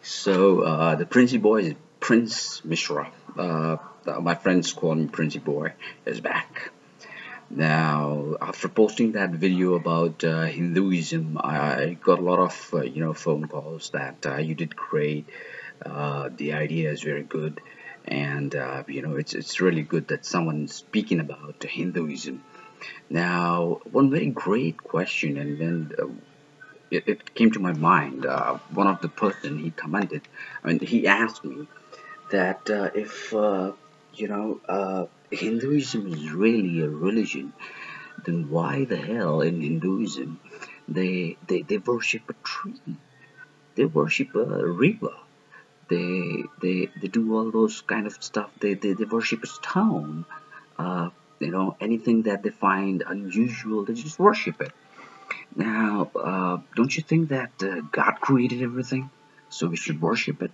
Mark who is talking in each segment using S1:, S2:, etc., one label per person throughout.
S1: The Princey Boy is Prince Mishra. My friends call me Princey Boy is back. Now, after posting that video about Hinduism, I got a lot of phone calls that you did great. The idea is very good, and it's really good that someone's speaking about Hinduism. Now, one very great question, and then it came to my mind. One of the person he commented, he asked me that if Hinduism is really a religion, then why the hell in Hinduism they worship a tree, they worship a river, they do all those kind of stuff. They worship a stone. Anything that they find unusual, they just worship it. Now, don't you think that God created everything, so we should worship it?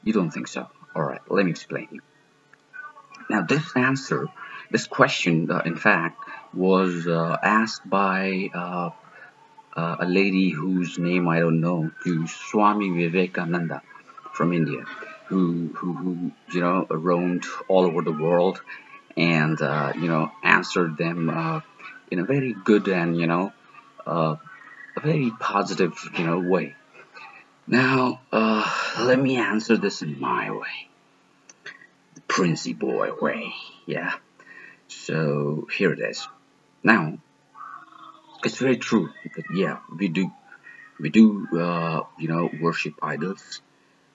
S1: You don't think so? All right, let me explain you. Now, this question, in fact, was asked by a lady whose name I don't know, to Swami Vivekananda from India, who roamed all over the world and answered them in a very good and uh, a very positive way. Now, let me answer this in my way, the Princey Boy way. Yeah. So here it is. Now, it's very true that yeah, we do worship idols,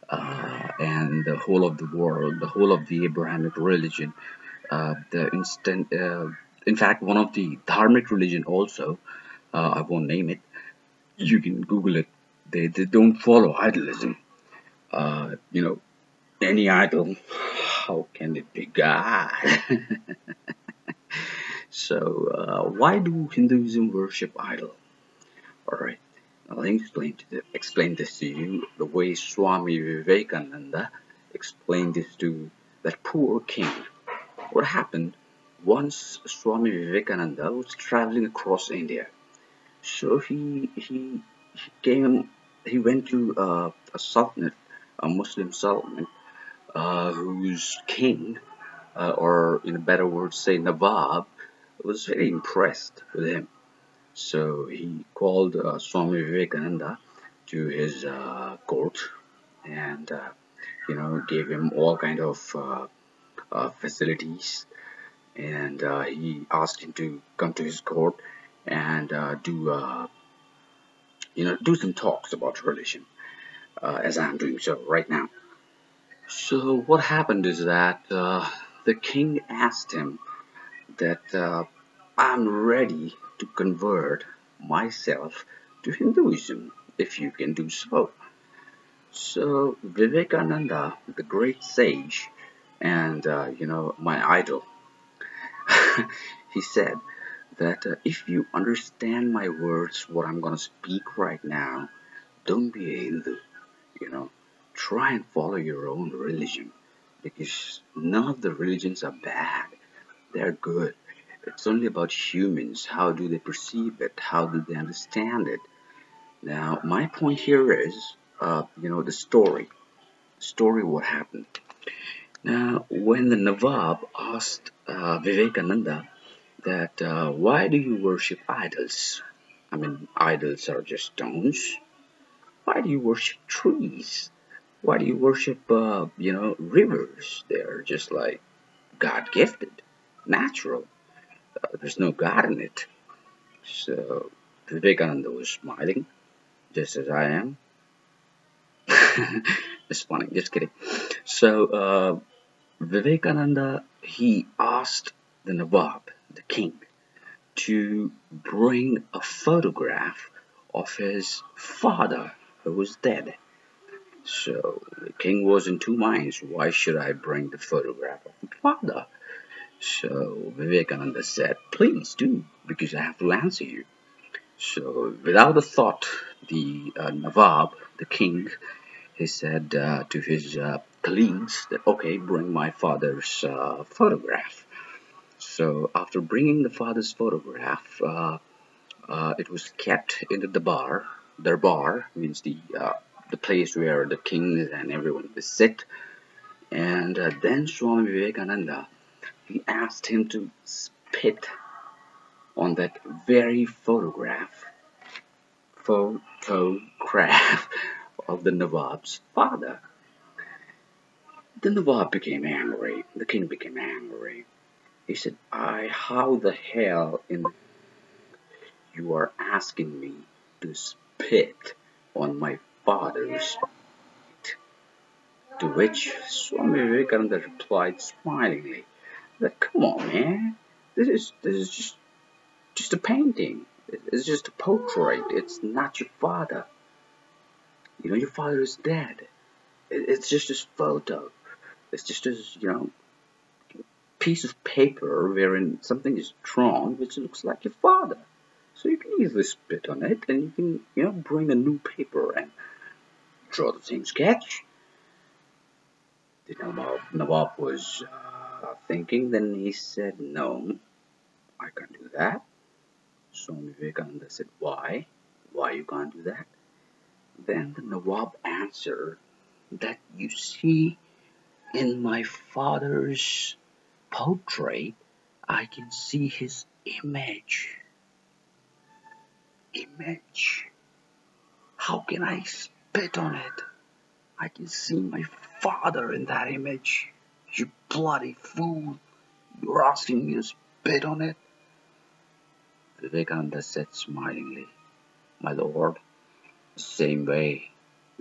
S1: and the whole of the world, the whole of the Abrahamic religion, in fact, one of the dharmic religion also. I won't name it. You can Google it. They don't follow idolism. You know, any idol, how can it be God? Why do Hinduism worship idol? All right, I'll explain this to you the way Swami Vivekananda explained this to that poor king. What happened once? Swami Vivekananda was traveling across India, so he came. He went to a sultanate, a Muslim sultanate, whose king, or in a better word, say Nawab, was very impressed with him. So he called Swami Vivekananda to his court and gave him all kind of facilities, and he asked him to come to his court and do some talks about religion, as I'm doing so right now. So what happened is that the king asked him that I'm ready to convert myself to Hinduism if you can do so. So Vivekananda, the great sage, and my idol, he said that if you understand my words, what I'm gonna speak right now, don't be a Hindu. You know, try and follow your own religion because none of the religions are bad. They're good. It's only about humans. How do they perceive it? How do they understand it? Now, my point here is, the story. Story what happened. Now, when the Nawab asked Vivekananda that why do you worship idols? I mean, idols are just stones. Why do you worship trees? Why do you worship, rivers? They're just like God gifted, natural. There's no God in it. So Vivekananda was smiling, just as I am. Just funny, just kidding. So Vivekananda, he asked the Nawab, the king, to bring a photograph of his father who was dead. So the king was in two minds. Why should I bring the photograph of my father? So Vivekananda said, please do, because I have to answer you. So without a thought, the Nawab, the king, he said to his colleagues that, okay, bring my father's photograph. So after bringing the father's photograph, it was kept in the bar. Their bar means the place where the kings and everyone visit. And then Swami Vivekananda, he asked him to spit on that very photograph of the Nawab's father. The Nawab became angry. The king became angry. He said, how the hell you are asking me to spit on my father's feet?" To which Swami Vivekananda replied smilingly that, "Come on, man, this is just a painting. It's just a portrait. It's not your father. You know, your father is dead. It's just this photo. It's just this, piece of paper wherein something is drawn which looks like your father. So you can easily spit on it, and you can, bring a new paper and draw the same sketch." The Nawab was thinking. Then he said, "No, I can't do that." Swami Vivekananda said, "Why? Why you can't do that?" Then the Nawab answered that, "You see, in my father's portrait, I can see his image. Image. How can I spit on it? I can see my father in that image. You bloody fool. You're asking me to spit on it?" Vivekananda said smilingly, "My lord, the same way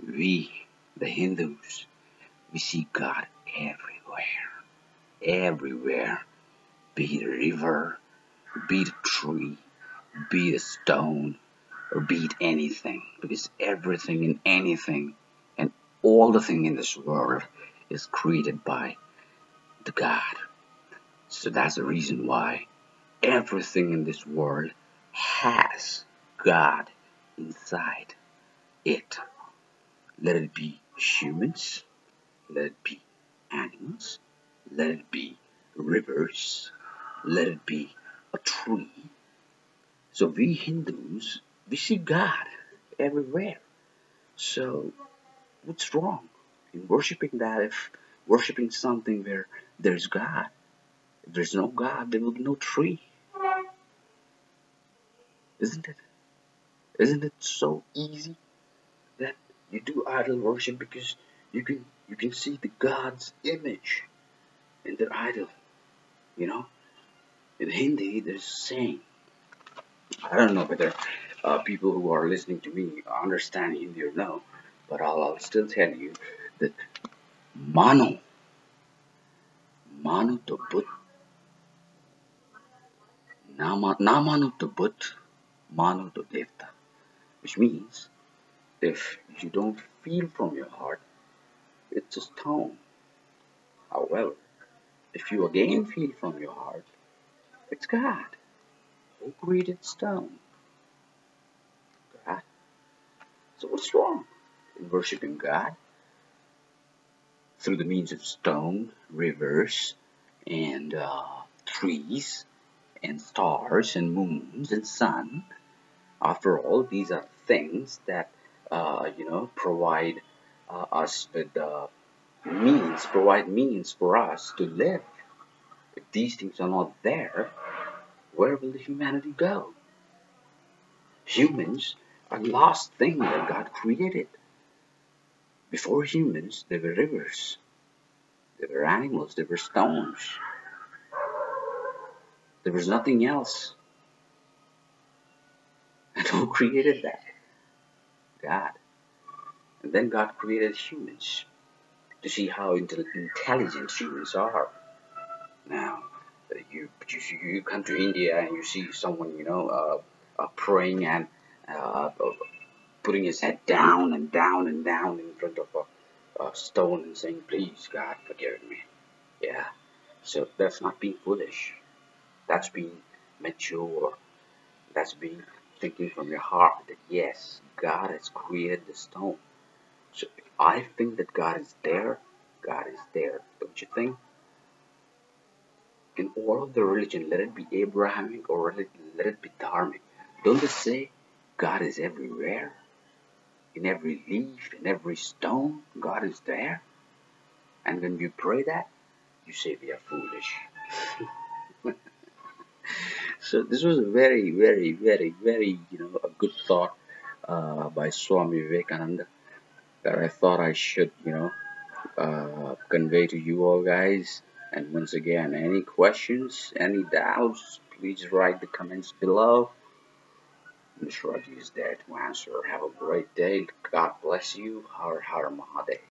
S1: we, the Hindus, we see God everywhere. Everywhere. Be it a river, be it a tree, be it a stone, or be it anything. Because everything and anything and all the thing in this world is created by the God. So that's the reason why everything in this world has God inside it. Let it be humans, let it be animals, let it be rivers, let it be a tree. So we Hindus, we see God everywhere. So what's wrong in worshipping that? If worshipping something where there's God, if there's no God, there will be no tree, isn't it? Isn't it so easy that you do idol worship because you can see the God's image in their idol? You know, in Hindi, there's a saying. I don't know whether people who are listening to me understand Hindi or no, but I'll still tell you that mano, mano to but, na mano to but, mano to devta, which means if you don't feel from your heart, it's a stone. However, if you again feel from your heart, it's God who created stone. God. So what's wrong in worshiping God through the means of stone, rivers, and trees, and stars, and moons, and sun? After all, these are things that provide us with provide means for us to live. If these things are not there, where will the humanity go? Humans are the last thing that God created. Before humans, there were rivers, there were animals, there were stones. There was nothing else. And who created that? God. And then God created humans to see how intelligent humans are. Now, you come to India and you see someone, praying and uh, putting his head down and down and down in front of a stone and saying, "Please, God, forgive me." Yeah. So that's not being foolish. That's being mature. That's being thinking from your heart that yes, God has created the stone. So if I think that God is there, God is there. Don't you think? In all of the religion, let it be Abrahamic or let it be Dharmic, don't they say God is everywhere? in every leaf, in every stone, God is there. And when you pray that, you say we are foolish. So this was a very, very, very, very, a good thought by Swami Vivekananda that I thought I should, convey to you all guys. And once again, any questions, any doubts, please write the comments below. Mr. Raji is there to answer. Have a great day. God bless you. Har Har Mahadev.